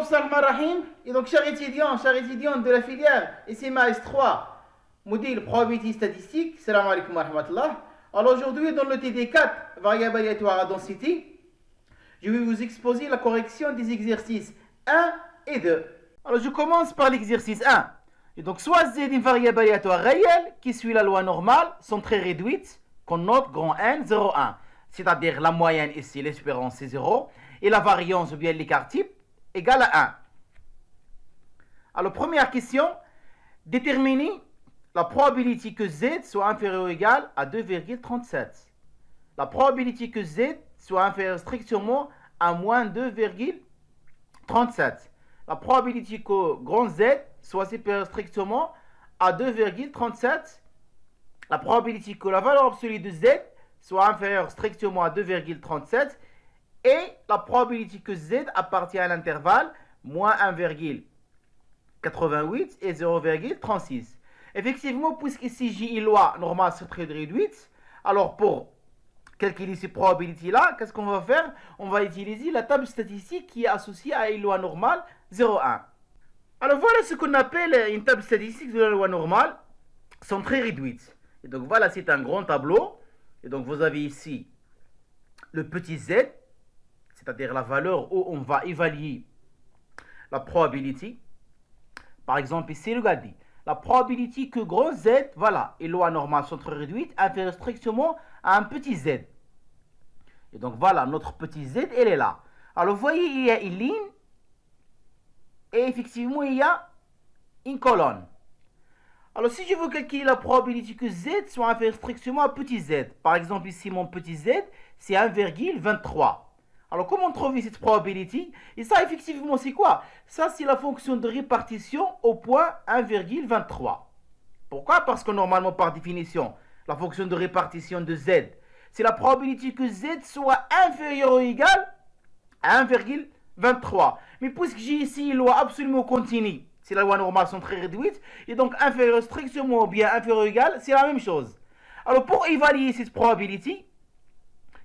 Alors, salam rahim. Et donc, chers étudiants de la filière SMA S3, module probabilité statistique, salam alaikum wa rahmatullah. Alors, aujourd'hui, dans le TD4, variable aléatoire à densité, je vais vous exposer la correction des exercices 1 et 2. Alors, je commence par l'exercice 1. Et donc, soit Z une variable aléatoire réelle qui suit la loi normale, sont très réduites, qu'on note grand N, 0,1. C'est-à-dire la moyenne ici, l'espérance c'est 0, et la variance ou bien l'écart type égale à 1. Alors, première question, déterminer la probabilité que Z soit inférieur ou égal à 2,37. La probabilité que Z soit inférieur strictement à moins 2,37. La probabilité que grand Z soit supérieur strictement à 2,37. La probabilité que la valeur absolue de Z soit inférieure strictement à 2,37. Et la probabilité que Z appartient à l'intervalle moins 1,88 et 0,36. Effectivement, puisqu'ici j'ai une loi normale sur très réduite, alors pour calculer ces probabilités-là, qu'est-ce qu'on va faire? On va utiliser la table statistique qui est associée à une loi normale 0,1. Alors voilà ce qu'on appelle une table statistique de la loi normale, sont très réduites. Et donc voilà, c'est un grand tableau. Et donc vous avez ici le petit z, c'est-à-dire la valeur où on va évaluer la probabilité. Par exemple, ici, regardez, la probabilité que grand Z, voilà, et loi normale sont très réduites, inférieure strictement à un petit z. Et donc voilà, notre petit z, elle est là. Alors vous voyez, il y a une ligne, et effectivement, il y a une colonne. Alors si je veux calculer la probabilité que z soit inférieur strictement à petit z, par exemple ici, mon petit z, c'est 1,23. Alors, comment trouver cette probabilité? Et ça, effectivement, c'est quoi? Ça, c'est la fonction de répartition au point 1,23. Pourquoi? Parce que normalement, par définition, la fonction de répartition de z, c'est la probabilité que z soit inférieur ou égal à 1,23. Mais puisque j'ai ici une loi absolument continue, c'est la loi normale sont très réduites, et donc inférieur strictement ou bien inférieur ou égal, c'est la même chose. Alors, pour évaluer cette probabilité,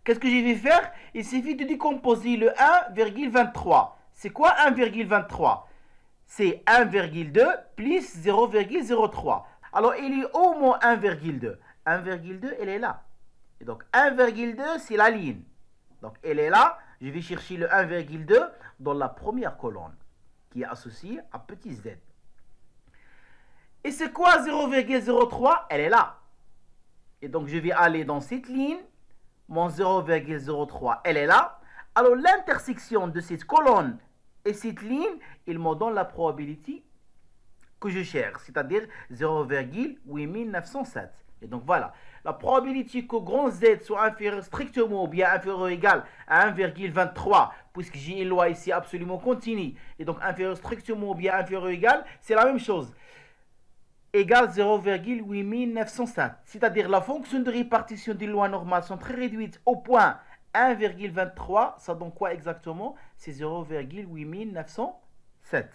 qu'est-ce que je vais faire? Il suffit de décomposer le 1,23. C'est quoi 1,23? C'est 1,2 plus 0,03. Alors, il est au moins 1,2. 1,2, elle est là. Et donc, 1,2, c'est la ligne. Donc, elle est là. Je vais chercher le 1,2 dans la première colonne, qui est associée à petit z. Et c'est quoi 0,03? Elle est là. Et donc, je vais aller dans cette ligne. Mon 0,03, elle est là. Alors, l'intersection de cette colonne et cette ligne, il me donne la probabilité que je cherche, c'est-à-dire 0,8907. Et donc, voilà. La probabilité que grand Z soit inférieur strictement ou bien inférieur ou égal à 1,23, puisque j'ai une loi ici absolument continue, et donc inférieur strictement ou bien inférieur ou égal, c'est la même chose. Égale 0,8907. C'est-à-dire la fonction de répartition des lois normales sont très réduites au point 1,23. Ça donne quoi exactement? C'est 0,8907.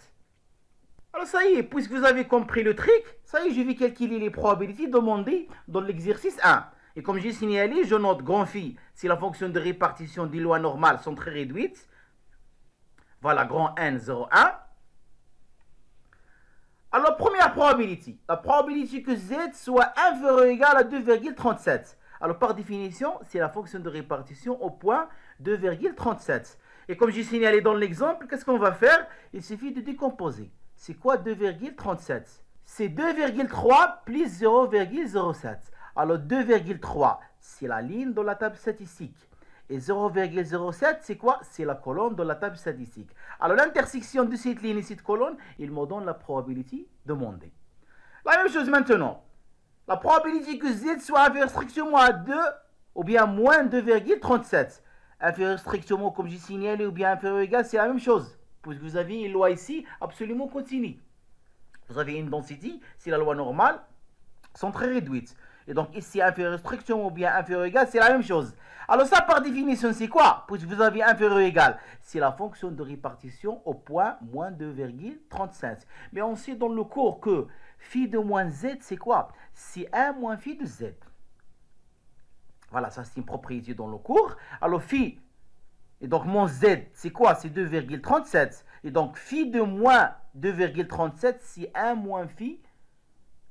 Alors ça y est, puisque vous avez compris le trick, ça y est, je vais calculer les probabilités demandées dans l'exercice 1. Et comme j'ai signalé, je note grand phi, si la fonction de répartition des lois normales sont très réduites. Voilà, grand N, 0,1. Alors, première probabilité. La probabilité que Z soit inférieur ou égal à 2,37. Alors, par définition, c'est la fonction de répartition au point 2,37. Et comme j'ai signalé dans l'exemple, qu'est-ce qu'on va faire? Il suffit de décomposer. C'est quoi 2,37? C'est 2,3 plus 0,07. Alors, 2,3, c'est la ligne dans la table statistique. Et 0,07, c'est quoi? C'est la colonne de la table statistique. Alors, l'intersection de cette ligne et cette colonne, il me donne la probabilité demandée. La même chose maintenant. La probabilité que Z soit inférieur strictement à 2 ou bien moins 2,37. Inférieur strictement, comme j'ai signalé, ou bien inférieur ou égal, c'est la même chose. Puisque vous avez une loi ici absolument continue. Vous avez une densité, c'est la loi normale, sont très réduites. Et donc ici, inférieur strictement ou bien inférieur ou égal, c'est la même chose. Alors ça, par définition, c'est quoi? Puisque vous avez inférieur ou égal, c'est la fonction de répartition au point moins 2,37. Mais on sait dans le cours que phi de moins z, c'est quoi? C'est 1 moins phi de z. Voilà, ça c'est une propriété dans le cours. Alors phi Et donc mon Z, c'est quoi? C'est 2,37. Et donc phi de moins 2,37, c'est 1 moins phi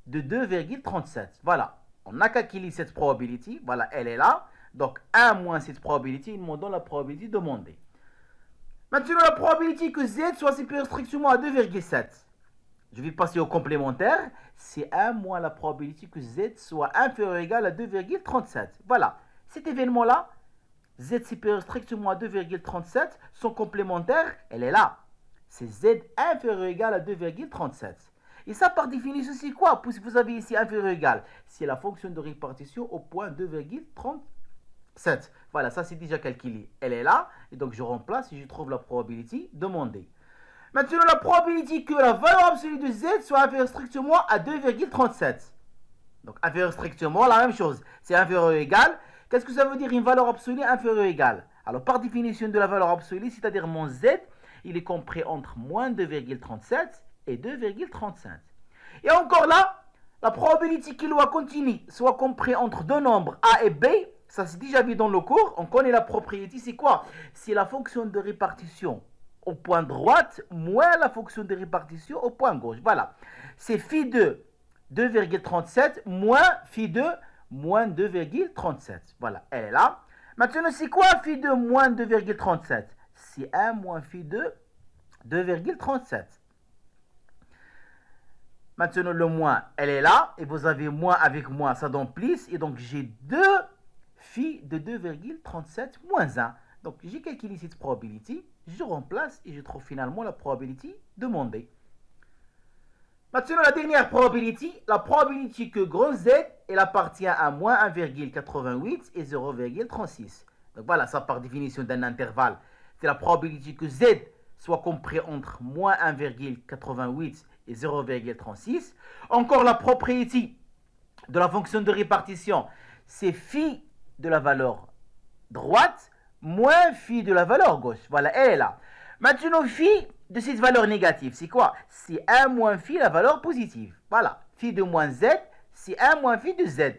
de 2,37. Voilà. On a calculé cette probabilité. Voilà, elle est là. Donc 1 moins cette probabilité, il me donne la probabilité demandée. Maintenant, la probabilité que Z soit supérieur strictement à 2,7. Je vais passer au complémentaire. C'est 1 moins la probabilité que Z soit inférieur ou égal à 2,37. Voilà. Cet événement-là, Z supérieur strictement à 2,37, son complémentaire, elle est là. C'est Z inférieur ou égal à 2,37. Et ça, par définition, c'est quoi? Puisque vous avez ici inférieur ou égal, c'est la fonction de répartition au point 2,37. Voilà, ça c'est déjà calculé. Elle est là, et donc je remplace et je trouve la probabilité demandée. Maintenant, la probabilité que la valeur absolue de Z soit inférieure strictement à 2,37. Donc, inférieure strictement, la même chose. C'est inférieur ou égal. Qu'est-ce que ça veut dire une valeur absolue inférieure ou égale? Alors, par définition de la valeur absolue, c'est-à-dire mon Z, il est compris entre moins 2,37 et 2,35. Et encore là, la probabilité que loi continue soit compris entre deux nombres A et B, ça c'est déjà vu dans le cours, on connaît la propriété, c'est quoi? C'est la fonction de répartition au point droite moins la fonction de répartition au point gauche. Voilà, c'est phi de 2,37 moins phi de moins 2,37. Voilà, elle est là. Maintenant, c'est quoi phi de moins 2,37? C'est 1 moins phi de 2,37. Maintenant, le moins, elle est là. Et vous avez moins avec moins, ça donne plus. Et donc, j'ai 2 phi de 2,37 moins 1. Donc, j'ai calculé cette probabilité. Je remplace et je trouve finalement la probabilité demandée. Maintenant, la dernière probabilité, la probabilité que grand Z, elle appartient à moins 1,88 et 0,36. Donc voilà, ça par définition d'un intervalle. C'est la probabilité que Z soit compris entre moins 1,88 et 0,36. Encore la propriété de la fonction de répartition, c'est phi de la valeur droite moins phi de la valeur gauche. Voilà, elle est là. Maintenant, phi de cette valeur négative, c'est quoi? C'est 1 moins phi la valeur positive. Voilà, phi de moins Z, c'est 1 moins phi de Z.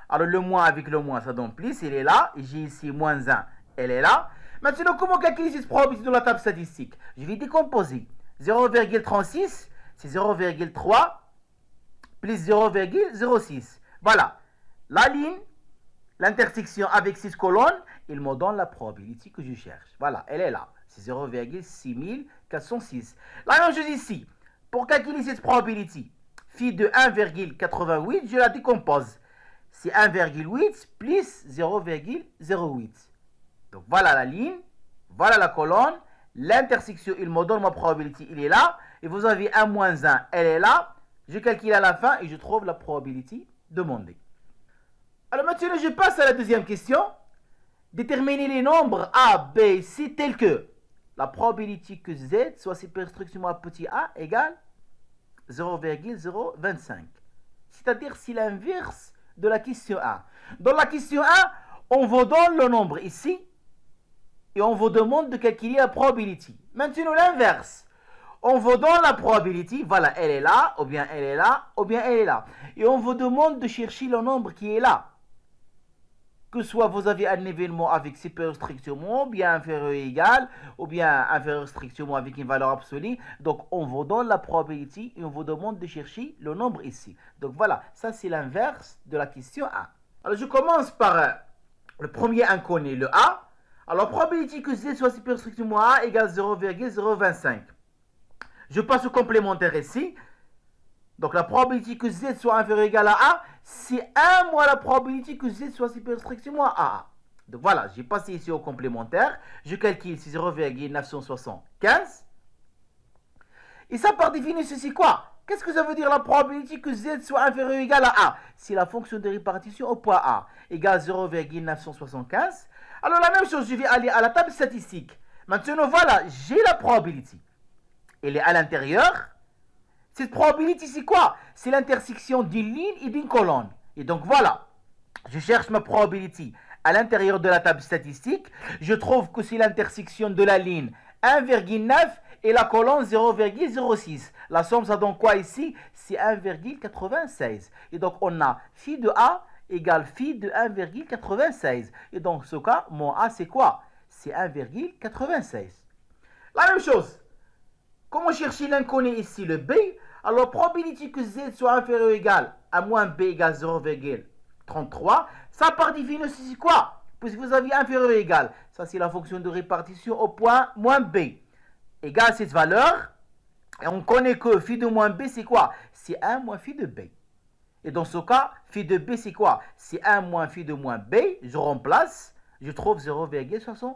Alors, le moins avec le moins, ça donne plus, il est là. Et j'ai ici moins 1, elle est là. Maintenant, comment calculer cette probabilité dans la table statistique? Je vais décomposer. 0,36, c'est 0,3 plus 0,06. Voilà, la ligne, l'intersection avec 6 colonnes, il me donne la probabilité que je cherche. Voilà, elle est là. C'est 0,6406. La même chose ici. Pour calculer cette probabilité, phi de 1,88, je la décompose. C'est 1,8 plus 0,08. Donc voilà la ligne, voilà la colonne. L'intersection, il me donne ma probabilité, il est là. Et vous avez 1 moins 1, elle est là. Je calcule à la fin et je trouve la probabilité demandée. Alors maintenant, je passe à la deuxième question. Déterminer les nombres A, B, C tels que la probabilité que Z soit supérieur strictement à petit a égale 0,025. C'est-à-dire c'est l'inverse de la question A. Dans la question A, on vous donne le nombre ici et on vous demande de calculer la probabilité. Maintenant l'inverse. On vous donne la probabilité, voilà, elle est là, ou bien elle est là, ou bien elle est là. Et on vous demande de chercher le nombre qui est là. Que soit vous avez un événement avec supérieur strictement, bien inférieur ou égal, ou bien inférieur strictement avec une valeur absolue. Donc, on vous donne la probabilité et on vous demande de chercher le nombre ici. Donc, voilà, ça c'est l'inverse de la question A. Alors, je commence par le premier inconnu, le A. Alors, probabilité que Z soit supérieur strictement à A égale 0,025. Je passe au complémentaire ici. Donc la probabilité que Z soit inférieur ou égal à A, c'est 1 moins la probabilité que Z soit supérieur strictement à A. Donc voilà, j'ai passé ici au complémentaire. Je calcule, c'est 0,975. Et ça, par définition, c'est quoi? Qu'est-ce que ça veut dire la probabilité que Z soit inférieur ou égal à A? C'est la fonction de répartition au point A, égale 0,975. Alors la même chose, je vais aller à la table statistique. Maintenant, voilà, j'ai la probabilité. Elle est à l'intérieur. Cette probabilité, c'est quoi? C'est l'intersection d'une ligne et d'une colonne. Et donc voilà, je cherche ma probabilité à l'intérieur de la table statistique. Je trouve que c'est l'intersection de la ligne 1,9 et la colonne 0,06. La somme, ça donne quoi ici? C'est 1,96. Et donc on a phi de A égale phi de 1,96. Et dans ce cas, mon A, c'est quoi? c'est 1,96. La même chose. Comment chercher l'inconnu ici, le B? Alors, probabilité que Z soit inférieur ou égal à moins B égale 0,33. Ça, par définition, c'est quoi? Puisque vous avez inférieur ou égal. Ça, c'est la fonction de répartition au point moins B. Égale cette valeur. Et on connaît que phi de moins B, c'est quoi? C'est 1 moins phi de B. Et dans ce cas, phi de B, c'est quoi? C'est 1 moins phi de moins B. Je remplace. Je trouve 0,67.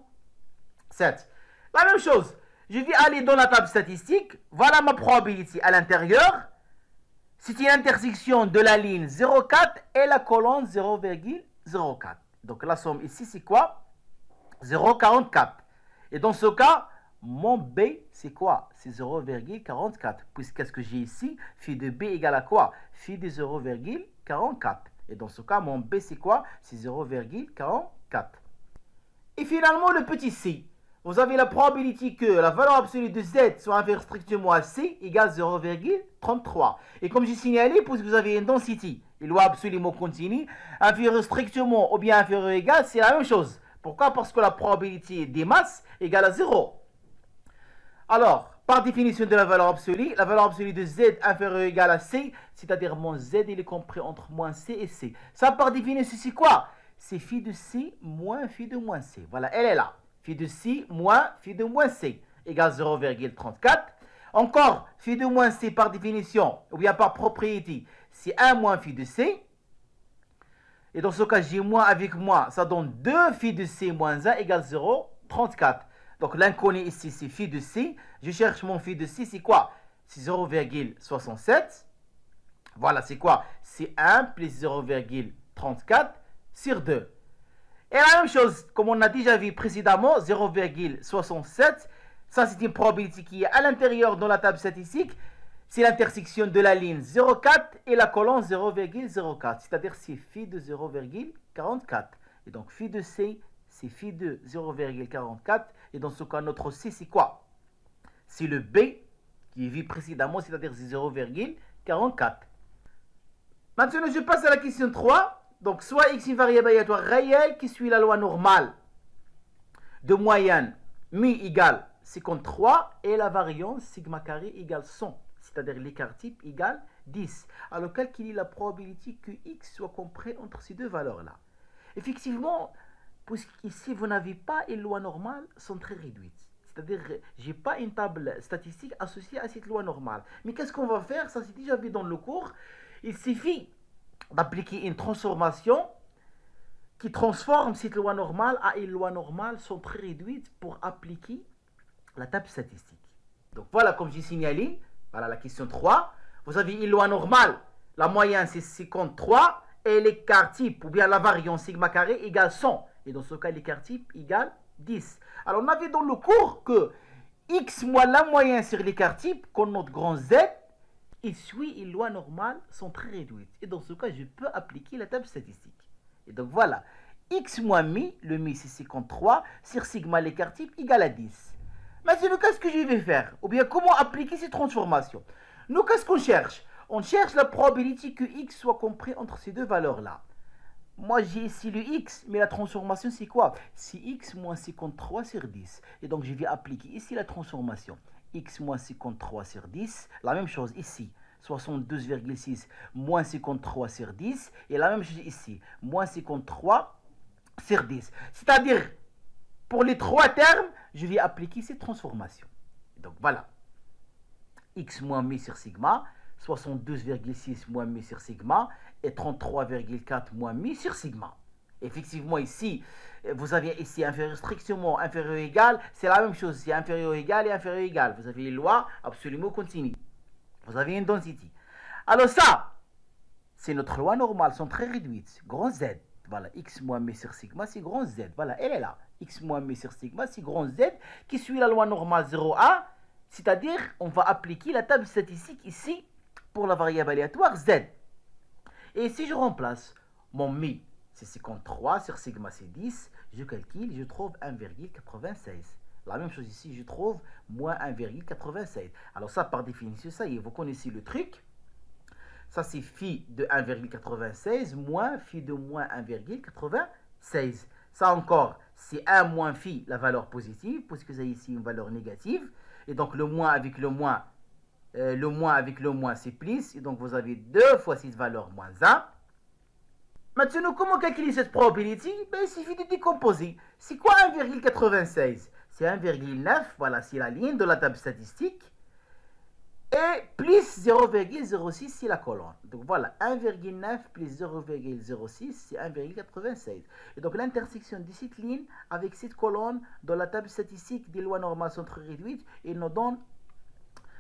La même chose. Je vais aller dans la table statistique. Voilà ma probabilité à l'intérieur. C'est une intersection de la ligne 0,4 et la colonne 0,04. Donc la somme ici, c'est quoi? 0,44. Et dans ce cas, mon B, c'est quoi? C'est 0,44. Puisque qu'est-ce que j'ai ici? Phi de B égale à quoi? Phi de 0,44. Et dans ce cas, mon B, c'est quoi? C'est 0,44. Et finalement, le petit c. Vous avez la probabilité que la valeur absolue de z soit inférieure strictement à c égale 0,33. Et comme j'ai signalé, puisque vous avez une densité, une loi absolument continue, inférieure strictement ou bien inférieure ou égale, c'est la même chose. Pourquoi? Parce que la probabilité des masses égale à 0. Alors, par définition de la valeur absolue de z inférieure ou égale à c, c'est-à-dire mon z, il est compris entre moins c et c. Ça, par définition, c'est quoi? C'est phi de c moins phi de moins c. Voilà, elle est là. Phi de c moins phi de moins c égale 0,34. Encore, phi de moins c par définition, ou bien par propriété, c'est 1 moins phi de c. Et dans ce cas, j'ai moins avec moins, ça donne 2 phi de c moins 1 égale 0,34. Donc l'inconnu ici, c'est phi de c. Je cherche mon phi de c, c'est quoi? C'est 0,67. Voilà, c'est quoi? C'est 1 plus 0,34 sur 2. Et la même chose, comme on a déjà vu précédemment, 0,67, ça c'est une probabilité qui est à l'intérieur dans la table statistique. C'est l'intersection de la ligne 0,4 et la colonne 0,04, c'est-à-dire c'est phi de 0,44. Et donc phi de C, c'est phi de 0,44. Et dans ce cas, notre C, c'est quoi? C'est le B qui est vu précédemment, c'est-à-dire 0,44. Maintenant, je passe à la question 3. Donc, soit x est une variable aléatoire réelle qui suit la loi normale de moyenne mi égale 53 et la variance sigma carré égale 100, c'est-à-dire l'écart type égale 10. Alors, calculer la probabilité que x soit compris entre ces deux valeurs-là. Effectivement, puisqu'ici, vous n'avez pas une loi normale, sont très réduites. C'est-à-dire, je n'ai pas une table statistique associée à cette loi normale. Mais qu'est-ce qu'on va faire? Ça, c'est déjà vu dans le cours. Il suffit d'appliquer une transformation qui transforme cette loi normale à une loi normale sont très réduites pour appliquer la table statistique. Donc voilà, comme j'ai signalé, voilà la question 3. Vous avez une loi normale, la moyenne c'est 53 et l'écart type ou bien la variance sigma carré égale 100. Et dans ce cas, l'écart type égale 10. Alors on avait dans le cours que x moins la moyenne sur l'écart type, qu'on note grand Z, il suit une loi normale, sont très réduites. Et dans ce cas, je peux appliquer la table statistique. Et donc voilà, x moins mi, le mi c'est 53, sur sigma l'écart type égale à 10. Maintenant, qu'est-ce que je vais faire? Ou bien comment appliquer ces transformations? Nous, qu'est-ce qu'on cherche? On cherche la probabilité que x soit compris entre ces deux valeurs-là. Moi, j'ai ici le x, mais la transformation, c'est quoi? C'est x moins 53 sur 10. Et donc, je vais appliquer ici la transformation. X moins 53 sur 10, la même chose ici, 72,6 moins 53 sur 10, et la même chose ici, moins 53 sur 10. C'est-à-dire, pour les trois termes, je vais appliquer cette transformation. Donc voilà, x moins mi sur sigma, 72,6 moins mi sur sigma, et 33,4 moins mi sur sigma. Effectivement, ici, vous avez ici inférieur strictement inférieur ou égal, c'est la même chose, c'est inférieur ou égal et inférieur ou égal. Vous avez une loi absolument continue. Vous avez une densité. Alors ça, c'est notre loi normale, sont très réduites. Grand Z, voilà, x moins m sur sigma, c'est grand Z. Voilà, elle est là. X moins m sur sigma, c'est grand Z, qui suit la loi normale 0,1, c'est-à-dire, on va appliquer la table statistique ici, pour la variable aléatoire Z. Et si je remplace mon mi, c'est 53 sur sigma, c'est 10. Je calcule, je trouve 1,96. La même chose ici, je trouve moins 1,96. Alors ça, par définition, ça y est, vous connaissez le truc. Ça, c'est phi de 1,96 moins phi de moins 1,96. Ça encore, c'est 1 moins phi, la valeur positive, puisque c'est ici une valeur négative. Et donc le moins avec le moins, c'est plus. Et donc vous avez 2 fois cette valeur moins 1. Maintenant, comment calculer cette probabilité? Ben, il suffit de décomposer. C'est quoi 1,96? C'est 1,9, voilà, c'est la ligne de la table statistique. Et plus 0,06, c'est la colonne. Donc voilà, 1,9 plus 0,06, c'est 1,96. Et donc l'intersection de cette ligne avec cette colonne dans la table statistique des lois normales sont très réduites et nous donne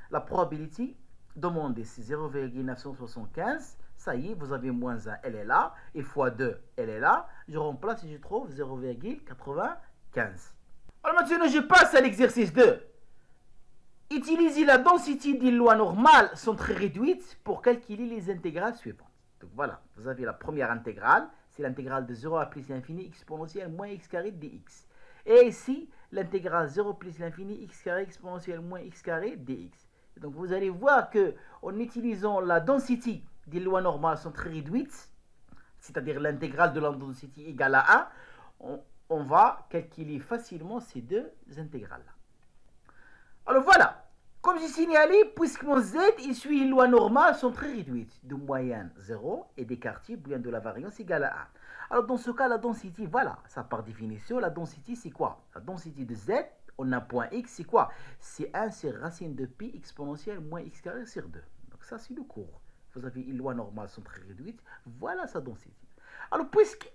la probabilité demandée. C'est 0,975. Ça y est, vous avez moins 1, elle est là. Et fois 2, elle est là. Je remplace et je trouve 0,95. Alors maintenant, je passe à l'exercice 2. Utilisez la densité des lois normales sont très réduites pour calculer les intégrales suivantes. Donc voilà, vous avez la première intégrale, c'est l'intégrale de 0 à plus l'infini exponentielle moins x carré dx. Et ici, l'intégrale 0 plus l'infini x carré exponentielle moins x carré dx. Et donc vous allez voir que en utilisant la densité des lois normales sont très réduites, c'est-à-dire l'intégrale de la densité égale à 1, on va calculer facilement ces deux intégrales-là. Alors voilà, comme j'ai signalé, puisque mon z suit les lois normales sont très réduites, de moyenne 0 et des quartiers bien de la variance égale à 1. Alors dans ce cas, la densité, voilà, ça par définition, la densité c'est quoi? La densité de z, on a un point x, c'est quoi? C'est 1 sur racine de pi exponentielle moins x carré sur 2. Donc ça c'est le cours. Vous avez les lois normales sont très réduites, voilà sa densité. Alors puisque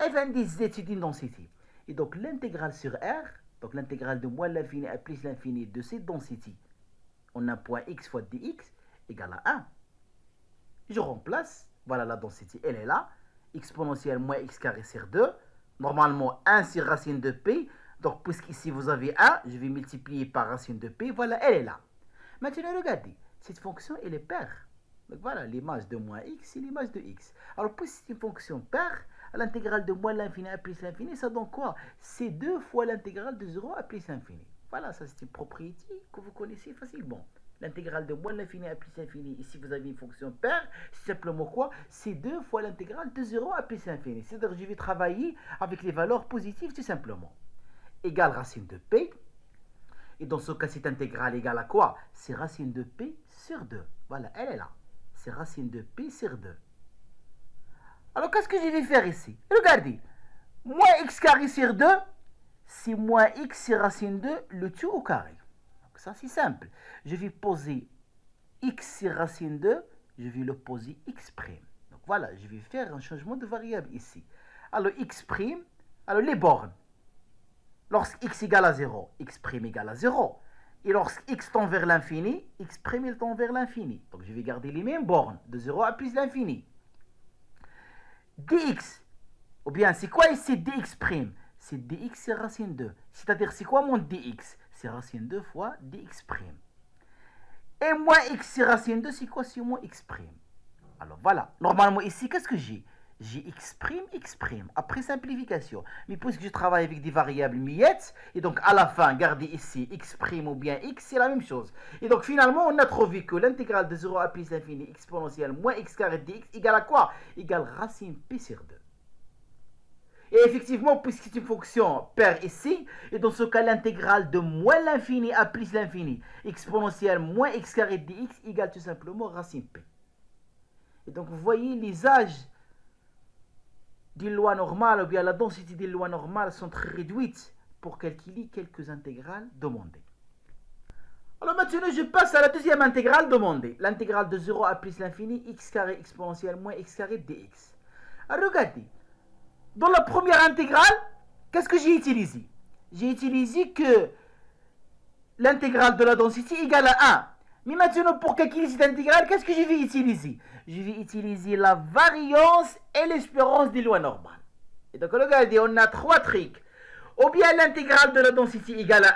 f indice z c'est une densité, et donc l'intégrale sur r, donc l'intégrale de moins l'infini à plus l'infini de cette densité, on a un point x fois dx égale à 1. Je remplace, voilà la densité, elle est là, exponentielle moins x carré sur 2, normalement 1 sur racine de p, donc puisqu'ici vous avez 1, je vais multiplier par racine de p, voilà, elle est là. Maintenant regardez, cette fonction elle est paire. Donc voilà, l'image de moins x, c'est l'image de x. Alors puisque c'est une fonction paire, l'intégrale de moins l'infini à plus l'infini, ça donne quoi? C'est 2 fois l'intégrale de 0 à plus l'infini. Voilà, ça c'est une propriété que vous connaissez facilement. L'intégrale de moins l'infini à plus l'infini, ici vous avez une fonction paire, c'est simplement quoi? C'est 2 fois l'intégrale de 0 à plus l'infini. C'est-à-dire que je vais travailler avec les valeurs positives tout simplement. Égale racine de p. Et dans ce cas, cette intégrale égale à quoi? C'est racine de p sur 2. Voilà, elle est là. C'est racine de p sur 2. Alors, qu'est-ce que je vais faire ici? Regardez. Moins x carré sur 2, c'est moins x sur racine 2, le tout au carré. Donc, ça, c'est simple. Je vais poser x sur racine 2, je vais le poser x'. Donc, voilà, je vais faire un changement de variable ici. Alors, x', alors les bornes. Lorsque x égale à 0, x' égale à 0. Et lorsque x tend vers l'infini, x' tend vers l'infini. Donc, je vais garder les mêmes bornes, de 0 à plus l'infini. Dx, ou bien c'est quoi ici dx'? C'est dx c'est racine 2. C'est-à-dire c'est quoi mon dx? C'est racine 2 fois dx'. Et moins x c'est racine 2, c'est quoi? C'est moins x'. Alors voilà, normalement ici, qu'est-ce que j'ai? J'ai x', après simplification. Mais puisque je travaille avec des variables miettes, et donc à la fin, gardez ici x' ou bien x, c'est la même chose. Et donc finalement, on a trouvé que l'intégrale de 0 à plus l'infini exponentielle moins x carré dx égale à quoi? Égale racine p sur 2. Et effectivement, puisque c'est une fonction paire ici, et dans ce cas, l'intégrale de moins l'infini à plus l'infini exponentielle moins x carré dx égale tout simplement racine p. Et donc vous voyez les âges des lois normales, ou bien la densité des lois normales sont très réduites pour calculer quelques intégrales demandées. Alors maintenant, je passe à la deuxième intégrale demandée. L'intégrale de 0 à plus l'infini, x carré exponentielle moins x carré dx. Alors regardez, dans la première intégrale, qu'est-ce que j'ai utilisé? J'ai utilisé que l'intégrale de la densité égale à 1. Mais maintenant, pour calculer cette intégrale, qu'est-ce que je vais utiliser? Je vais utiliser la variance et l'espérance des lois normales. Et donc, regardez, on a 3 trucs. Ou bien l'intégrale de la densité égale à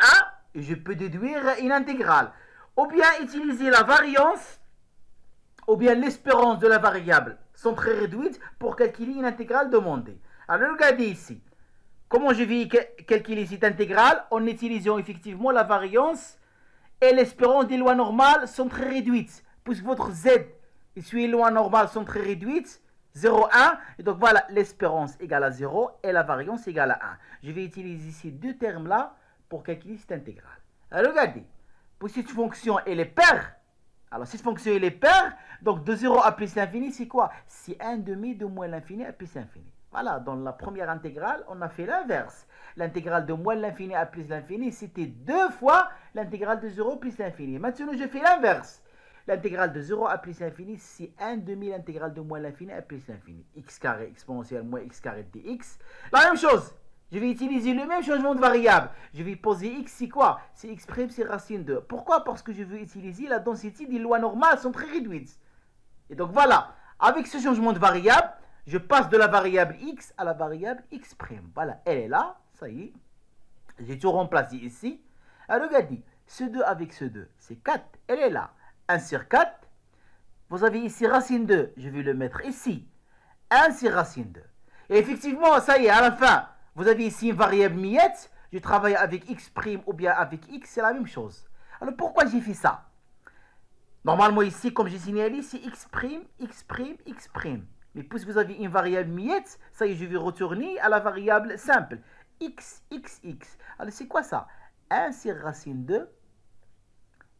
1, et je peux déduire une intégrale. Ou bien utiliser la variance, ou bien l'espérance de la variable sont très réduites pour calculer une intégrale demandée. Alors, regardez ici. Comment je vais calculer cette intégrale? En utilisant effectivement la variance et l'espérance des lois normales sont très réduites. Puisque votre z et les lois normales sont très réduites, 0, 1. Et donc voilà, l'espérance égale à 0 et la variance égale à 1. Je vais utiliser ces deux termes-là pour calculer cette intégrale. Alors regardez, pour cette fonction, elle est paire. Alors cette fonction, elle est paire. Donc de 0 à plus l'infini, c'est quoi? C'est 1 demi de moins l'infini à plus l'infini. Voilà, dans la première intégrale, on a fait l'inverse. L'intégrale de moins l'infini à plus l'infini, c'était 2 fois l'intégrale de 0 plus l'infini. Maintenant, je fais l'inverse. L'intégrale de 0 à plus l'infini, c'est 1 demi l'intégrale de moins l'infini à plus l'infini. X carré exponentielle moins x carré dx. La même chose. Je vais utiliser le même changement de variable. Je vais poser x, c'est quoi? C'est x', c'est racine 2. Pourquoi? Parce que je veux utiliser la densité des lois normales, sont très réduites. Et donc voilà, avec ce changement de variable, je passe de la variable x à la variable x'. Voilà, elle est là, ça y est. J'ai tout remplacé ici. Alors regardez, ce 2 avec ce 2, c'est 4, elle est là. 1 sur 4, vous avez ici racine 2, je vais le mettre ici. 1 sur racine 2. Et effectivement, ça y est, à la fin, vous avez ici une variable miette, je travaille avec x' ou bien avec x, c'est la même chose. Alors pourquoi j'ai fait ça? Normalement ici, comme j'ai signalé, c'est x', x', x'. Mais puisque vous avez une variable miette, ça y est, je vais retourner à la variable simple. X, x, x. Alors c'est quoi ça? 1 sur racine 2,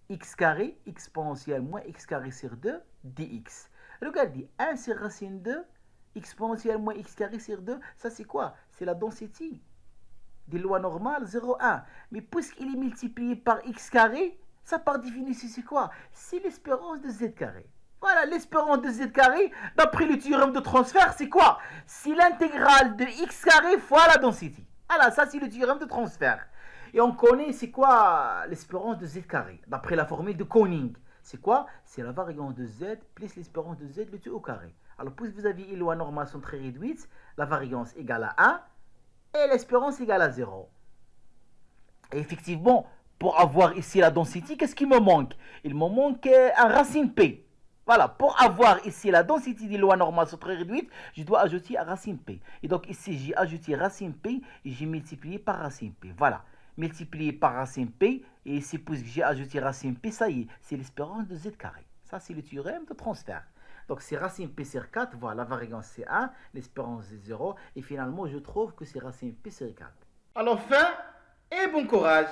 x carré, exponentielle moins x carré sur 2, dx. Regardez, 1 sur racine 2, exponentielle moins x carré sur 2, ça c'est quoi? C'est la densité des lois normales 0, 1. Mais puisqu'il est multiplié par x carré, ça par définition c'est quoi? C'est l'espérance de z carré. Voilà, l'espérance de z carré, d'après le théorème de transfert, c'est quoi? C'est l'intégrale de x carré fois la densité. Voilà, ça c'est le théorème de transfert. Et on connaît c'est quoi l'espérance de z carré, d'après la formule de Koning. C'est quoi? C'est la variance de z plus l'espérance de z le tout au carré. Alors, puisque vous avez les lois normales sont très réduites, la variance égale à 1 et l'espérance égale à 0. Et effectivement, pour avoir ici la densité, qu'est-ce qui me manque? Il me manque un racine P. Voilà, pour avoir ici la densité des lois normales sont très réduites, je dois ajouter un racine P. Et donc ici, j'ai ajouté racine P et j'ai multiplié par racine P. Voilà, multiplié par racine P. Et ici, puisque j'ai ajouté racine P, ça y est, c'est l'espérance de z carré. Ça, c'est le théorème de transfert. Donc c'est racine P sur 4, voilà, la variance c'est 1, l'espérance c'est 0. Et finalement, je trouve que c'est racine P sur 4. Alors fin et bon courage.